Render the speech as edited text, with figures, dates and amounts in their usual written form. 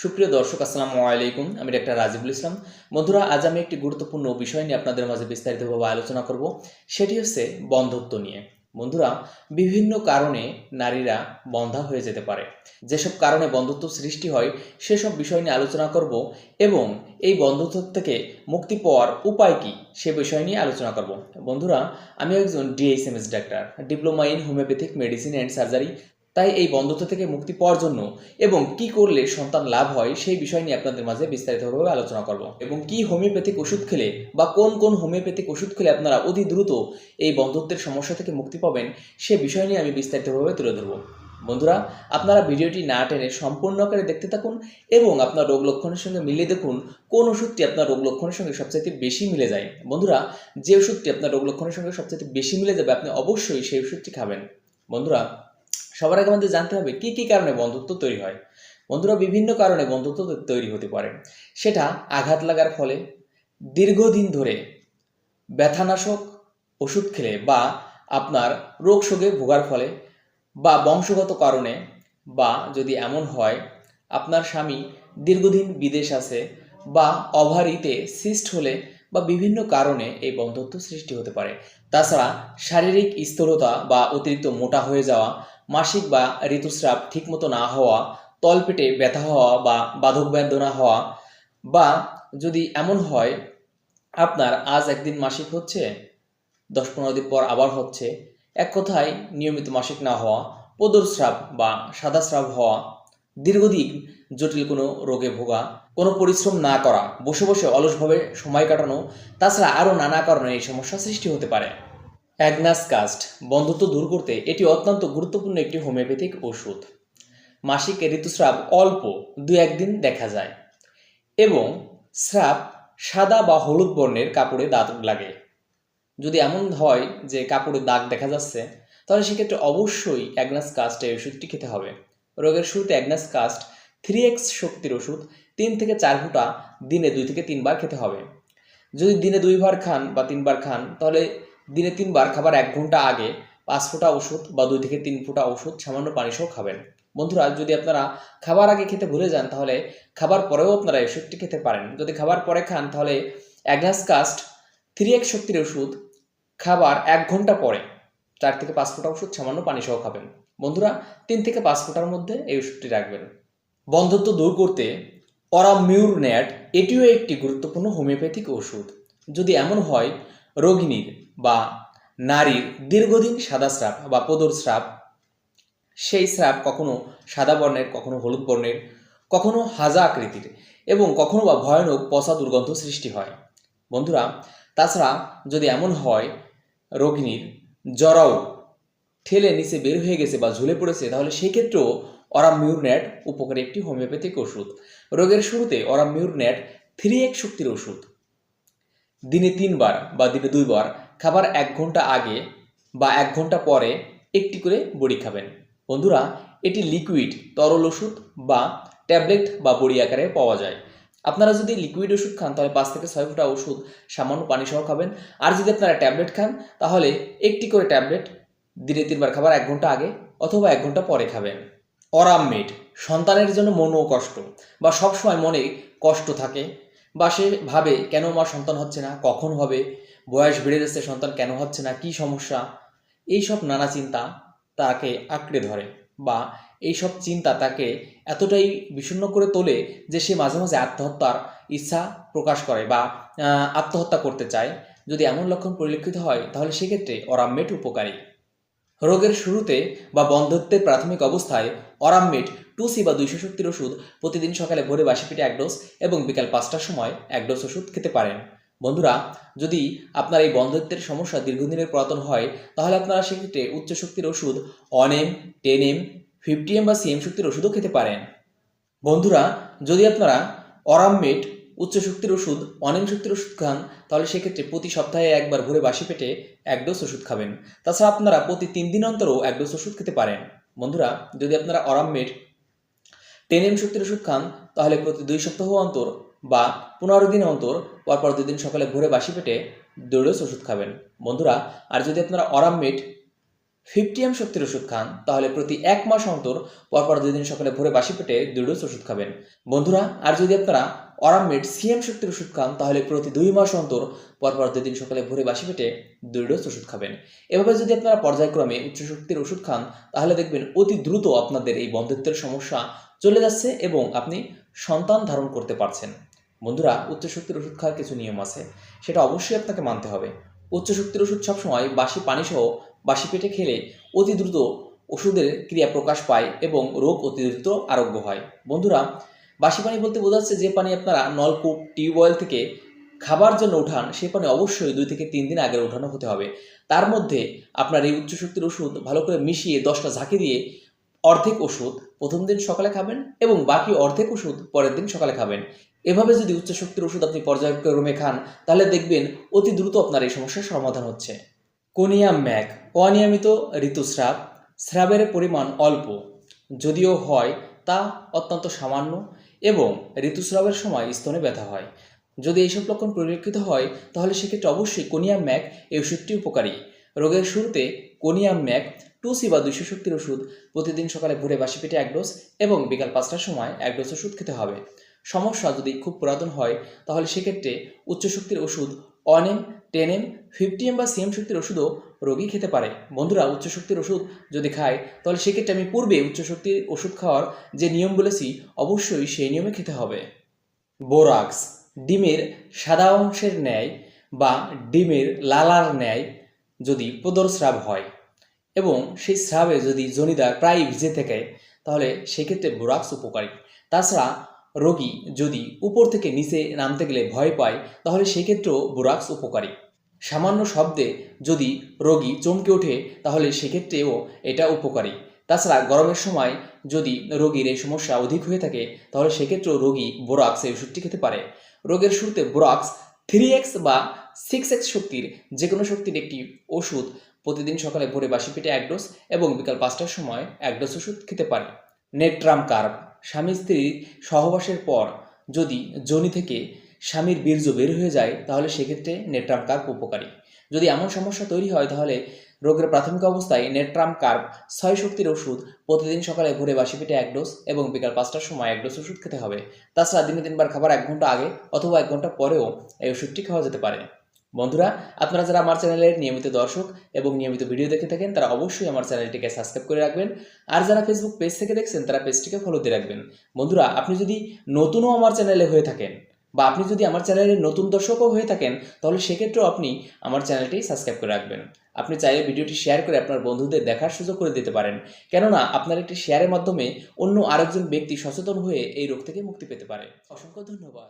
সুপ্রিয় দর্শক আসসালামু আলাইকুম। আমি ডাক্তার রাজিবুল ইসলাম। বন্ধুরা, আজ আমি একটি গুরুত্বপূর্ণ বিষয় নিয়ে আপনাদের মাঝে বিস্তারিতভাবে আলোচনা করব। সেটি হচ্ছে বন্ধ্যত্ব নিয়ে। বন্ধুরা, বিভিন্ন কারণে নারীরা বন্ধ্যা হয়ে যেতে পারে। যেসব কারণে বন্ধ্যত্ব সৃষ্টি হয় সেসব বিষয় নিয়ে আলোচনা করব এবং এই বন্ধ্যত্ব থেকে মুক্তি পাওয়ার উপায় কী সে বিষয় নিয়ে আলোচনা করব। বন্ধুরা, আমি একজন DSMS doctor, diploma in homeopathic medicine and surgery. তাই এই বন্ধ্যত্ব থেকে মুক্তি পাওয়ার জন্য এবং কি করলে সন্তান লাভ হয় সেই বিষয় নিয়ে আপনাদের মাঝে বিস্তারিতভাবে আলোচনা করব এবং কি হোমিওপ্যাথিক ওষুধ খেলে বা কোন কোন হোমিওপ্যাথিক ওষুধ খেলে আপনারা অতি দ্রুত এই বন্ধ্যত্বের সমস্যা থেকে মুক্তি পাবেন সে বিষয় নিয়ে আমি বিস্তারিতভাবে তুলে ধরব। বন্ধুরা, আপনারা ভিডিওটি না টেনে সম্পূর্ণ আকারে দেখতে থাকুন এবং আপনার রোগ লক্ষণের সঙ্গে মিলিয়ে দেখুন কোন ওষুধটি আপনার রোগ লক্ষণের সঙ্গে সবচেয়ে বেশি মিলে যায়। বন্ধুরা, যে ওষুধটি আপনার রোগ লক্ষণের সঙ্গে সবচেয়ে বেশি মিলে যাবে আপনি অবশ্যই সেই ওষুধটি খাবেন। বন্ধুরা, সবার আগে আমাদের জানতে হবে কি কি কারণে বন্ধ্যত্ব তৈরি হয়। বন্ধুরা, বিভিন্ন কারণে বন্ধ্যত্ব তৈরি হতে পারে। সেটা আঘাত লাগার ফলে, দীর্ঘদিন ধরে ব্যথানাশক ওষুধ খেলে বা আপনার রোগ শোকে ভোগার ফলে বা বংশগত কারণে, বা যদি এমন হয় আপনার স্বামী দীর্ঘদিন বিদেশ আছে বা ওভারিতে সিস্ট হলে বা বিভিন্ন কারণে এই বন্ধ্যত্ব সৃষ্টি হতে পারে। তাছাড়া শারীরিক স্থূলতা বা অতিরিক্ত মোটা হয়ে যাওয়া, মাসিক বা ঋতুস্রাব ঠিকমতো না হওয়া, তলপেটে ব্যথা হওয়া বা বাধক বেদনা হওয়া, বা যদি এমন হয় আপনার আজ একদিন মাসিক হচ্ছে, 10-15 দিন পর আবার হচ্ছে, এক কথায় নিয়মিত মাসিক না হওয়া, প্রদরস্রাব বা সাদা স্রাব হওয়া, দীর্ঘদিন জটিল কোনো রোগে ভোগা, কোনো পরিশ্রম না করা, বসে বসে অলসভাবে সময় কাটানো, তাছাড়া আরও নানা কারণে এই সমস্যা সৃষ্টি হতে পারে। অ্যাগনাস কাস্ট বন্ধ্যত্ব দূর করতে এটি অত্যন্ত গুরুত্বপূর্ণ একটি হোমিওপ্যাথিক ওষুধ। মাসিক ঋতুস্রাব অল্প 2-1 দিন দেখা যায় এবং স্রাব সাদা বা হলুদ বর্ণের কাপড়ে দাগ লাগে। যদি এমন হয় যে কাপড়ে দাগ দেখা যাচ্ছে তাহলে সেক্ষেত্রে অবশ্যই অ্যাগনাস কাস্ট এই ওষুধটি খেতে হবে। রোগের শুরুতে অ্যাগনাস কাস্ট 3x শক্তির ওষুধ 3 থেকে 4 ফোঁটা দিনে 2 থেকে 3 বার খেতে হবে। যদি দিনে 2 বার খান বা 3 বার খান তাহলে দিনে 3 বার খাবার 1 ঘন্টা আগে 5 ফোঁটা ওষুধ বা 2 থেকে 3 ফোঁটা ওষুধ সামান্য পানি সহ খাবেন। বন্ধুরা, যদি আপনারা খাবার আগে খেতে ভুলে যান তাহলে খাবার পরেও আপনারা এই ওষুধটি খেতে পারেন। যদি খাবার পরে খান তাহলে অ্যাগনাস কাস্ট 3x শক্তির ওষুধ খাবার 1 ঘন্টা পরে 4 থেকে 5 ফোঁটা ওষুধ সামান্য পানি সহ খাবেন। বন্ধুরা, 3 থেকে 5 ফোঁটার মধ্যে এই ওষুধটি রাখবেন। বন্ধ্যত্ব দূর করতে অরামিউরনেট এটিও একটি গুরুত্বপূর্ণ হোমিওপ্যাথিক ওষুধ। যদি এমন হয় রোগিণীর বা নারীর দীর্ঘদিন সাদা স্রাব বা প্রদরস্রাব, সেই স্রাব কখনো সাদা বর্ণের, কখনো হলুদ বর্ণের, কখনো হাজা আকৃতির এবং কখনো বা ভয়ানক পচা দুর্গন্ধ সৃষ্টি হয়। বন্ধুরা, তাছাড়া যদি এমন হয় রোগিণীর জরাও ঠেলে নিচে বের হয়ে গেছে বা ঝুলে পড়েছে তাহলে সেই ক্ষেত্রেও অরামিউরনেট উপকারী একটি হোমিওপ্যাথিক ওষুধ। রোগের শুরুতে অরামিউরনেট 3x শক্তির ওষুধ দিনে 3 বার বা দিনে 2 বার খাবার 1 ঘন্টা আগে বা 1 ঘন্টা পরে একটি করে বড়ি খাবেন। বন্ধুরা, এটি লিকুইড তরল ওষুধ বা ট্যাবলেট বা বড়ি আকারে পাওয়া যায়। আপনারা যদি লিকুইড ওষুধ খান তাহলে 5 থেকে 6 ফোঁটা ওষুধ সামান্য পানি সহ খাবেন। আর যদি আপনারা ট্যাবলেট খান তাহলে একটি করে ট্যাবলেট দিনে 3 বার খাবার 1 ঘন্টা আগে অথবা 1 ঘন্টা পরে খাবেন। অরামমেড সন্তানের জন্য মনোকষ্ট বা সবসময় মনে কষ্ট থাকে বা সে ভাবে কেন আমার সন্তান হচ্ছে না, কখন হবে, বয়স বেড়ে যাচ্ছে সন্তান কেন হচ্ছে না, কি সমস্যা, এইসব নানা চিন্তা তাকে আঁকড়ে ধরে বা এইসব চিন্তা তাকে এতটাই বিষণ্ণ করে তোলে যে সে মাঝে মাঝে আত্মহত্যার ইচ্ছা প্রকাশ করে বা আত্মহত্যা করতে চায়। যদি এমন লক্ষণ পরিলক্ষিত হয় তাহলে সেক্ষেত্রে অরামমেড উপকারী। রোগের শুরুতে বা বন্ধ্যত্বের প্রাথমিক অবস্থায় অরামমেড 2C বা 200 শক্তির ওষুধ প্রতিদিন সকালে ভোরে বাসি পেটে 1 ডোজ এবং বিকাল 5টার সময় 1 ডোজ ওষুধ খেতে পারেন। বন্ধুরা, যদি আপনার এই বন্ধ্যত্বের সমস্যা দীর্ঘদিনের পুরাতন হয় তাহলে আপনারা সেক্ষেত্রে উচ্চ শক্তির ওষুধ 1M, 10M, 50M বা CM শক্তির ওষুধও খেতে পারেন। বন্ধুরা, যদি আপনারা অরামমেড উচ্চ শক্তির ওষুধ 1M শক্তির ওষুধ খান তাহলে সেক্ষেত্রে প্রতি সপ্তাহে একবার ভোরে বাসি পেটে 1 ডোজ ওষুধ খাবেন। তাছাড়া আপনারা প্রতি 3 দিন অন্তরও 1 ডোজ ওষুধ খেতে পারেন। বন্ধুরা, যদি আপনারা অরামমেড 10M শক্তির ওষুধ খান তাহলে প্রতি 2 সপ্তাহ অন্তর বা 15 দিন অন্তর পরপর 2 দিন সকালে ভোরে বাসি পেটে 2 ডোজ ওষুধ খাবেন। বন্ধুরা, আর যদি আপনারা অরামমেড 50 শক্তির ওষুধ খান, তাহলে প্রতি 1 মাস অন্তর পরপর 2 দিন সকালে ভোরে বাসি পেটে 2 ডোজ ওষুধ খাবেন বন্ধুরা। আর যদি আপনারা অরামমেড সিএম শক্তির ওষুধ খান, তাহলে প্রতি 2 মাস অন্তর পরপর 2 দিন সকালে ভোরে বাসি পেটে 2 ডোজ ওষুধ খাবেন। এভাবে যদি আপনারা পর্যায়ক্রমে উচ্চ শক্তির ওষুধ খান, তাহলে দেখবেন অতি দ্রুত আপনাদের এই বন্ধ্যত্বের সমস্যা চলে যাচ্ছে এবং আপনি সন্তান ধারণ করতে পারছেন। বন্ধুরা, উচ্চ শক্তির ওষুধ খাওয়ার কিছু নিয়ম আছে, সেটা অবশ্যই আপনাকে মানতে হবে। উচ্চ শক্তির ওষুধ সবসময় বাসি পানি সহ বাসি পেটে খেলে অতি দ্রুত ওষুধের ক্রিয়া প্রকাশ পায় এবং রোগ অতি দ্রুত আরোগ্য হয়। বন্ধুরা, বাসি পানি বলতে বোঝাচ্ছে যে পানি আপনারা নলকূপ টিউবওয়েল থেকে খাবার জন্য উঠান, সেই পানি অবশ্যই 2 থেকে 3 দিন আগে উঠানো হতে হবে। তার মধ্যে আপনার এই উচ্চ শক্তির ওষুধ ভালো করে মিশিয়ে 10টা ঝাঁকি দিয়ে অর্ধেক ওষুধ প্রথম দিন সকালে খাবেন এবং বাকি অর্ধেক ওষুধ পরের দিন সকালে খাবেন। এভাবে যদি উচ্চ শক্তির ওষুধ আপনি পর্যায়ক্রমে খান, তাহলে দেখবেন অতি দ্রুত আপনার এই সমস্যার সমাধান হচ্ছে। কোনিয়াম ম্যাক, অনিয়মিত ঋতুস্রাব, স্রাবের পরিমাণ অল্প, যদিও হয় তা অত্যন্ত সামান্য এবং ঋতুস্রাবের সময় স্তনে ব্যথা হয়। যদি এইসব লক্ষণ পরিলক্ষিত হয়, তাহলে সেক্ষেত্রে অবশ্যই কোনিয়াম ম্যাক এই ওষুধটি উপকারী। রোগের শুরুতে কোনিয়াম ম্যাক 2C বা 200 শক্তির ওষুধ প্রতিদিন সকালে ভোরে বাসি পেটে 1 ডোজ এবং বিকাল 5টার সময় 1 ডোজ ওষুধ খেতে হবে। সমস্যা যদি খুব পুরাতন হয়, তাহলে সেক্ষেত্রে উচ্চ শক্তির ওষুধ অনেম, টেনেম, 50 বা সিএম শক্তির ওষুধও রোগী খেতে পারে। বন্ধুরা, উচ্চ শক্তির ওষুধ যদি খায়, তাহলে সেক্ষেত্রে আমি পূর্বে উচ্চ শক্তির ওষুধ খাওয়ার যে নিয়ম বলেছি, অবশ্যই সেই নিয়মে খেতে হবে। বোরাক্স, ডিমের সাদা অংশের ন্যায় বা ডিমের লালার ন্যায় যদি প্রদরস্রাব হয় এবং সেই স্রাবে যদি যোনিদ্বার প্রায় ভিজে থাকে, তাহলে সেক্ষেত্রে বোরাক্স উপকারী। তাছাড়া রোগী যদি উপর থেকে নিচে নামতে গেলে ভয় পায়, তাহলে সেক্ষেত্রেও বোরাক্স উপকারী। সামান্য শব্দে যদি রোগী চমকে ওঠে, তাহলে সেক্ষেত্রেও এটা উপকারী। তাছাড়া গরমের সময় যদি রোগীর এই সমস্যা অধিক হয়ে থাকে, তাহলে সেক্ষেত্রেও রোগী বোরাক্স এই ওষুধটি খেতে পারে। রোগের শুরুতে বোরাক্স 3x বা 6x শক্তির যে কোনো শক্তির একটি ওষুধ প্রতিদিন সকালে ভোরে বাসি পেটে 1 ডোজ এবং বিকাল 5টার সময় 1 ডোজ ওষুধ খেতে পারে। নেট্রাম কার্ব, স্বামী স্ত্রীর সহবাসের পর যদি যোনি থেকে স্বামীর বীর্য বের হয়ে যায়, তাহলে সেক্ষেত্রে নেট্রাম কার্ব উপকারী। যদি এমন সমস্যা তৈরি হয়, তাহলে রোগের প্রাথমিক অবস্থায় নেট্রাম কার্ব 6 শক্তির ওষুধ প্রতিদিন সকালে ভোরে বাসি পেটে 1 ডোজ এবং বিকাল 5টার সময় 1 ডোজ ওষুধ খেতে হবে। তাছাড়া দিনে 3 বার খাবার 1 ঘন্টা আগে অথবা 1 ঘন্টা পরেও এই ওষুধটি খাওয়া যেতে পারে। বন্ধুরা, আপনারা যারা আমার চ্যানেলের নিয়মিত দর্শক এবং নিয়মিত ভিডিও দেখে থাকেন, তারা অবশ্যই আমার চ্যানেলটিকে সাবস্ক্রাইব করে রাখবেন। আর যারা ফেসবুক পেজ থেকে দেখছেন, তারা পেজটিকে ফলো দিয়ে রাখবেন। বন্ধুরা, আপনি যদি নতুনও আমার চ্যানেলে হয়ে থাকেন বা আপনি যদি আমার চ্যানেলের নতুন দর্শকও হয়ে থাকেন, তাহলে সেক্ষেত্রেও আপনি আমার চ্যানেলটি সাবস্ক্রাইব করে রাখবেন। আপনি চাইলে ভিডিওটি শেয়ার করে আপনার বন্ধুদের দেখার সুযোগ করে দিতে পারেন, কেননা আপনার একটি শেয়ারের মাধ্যমে অন্য আরেকজন ব্যক্তি সচেতন হয়ে এই রোগ থেকে মুক্তি পেতে পারে। অসংখ্য ধন্যবাদ।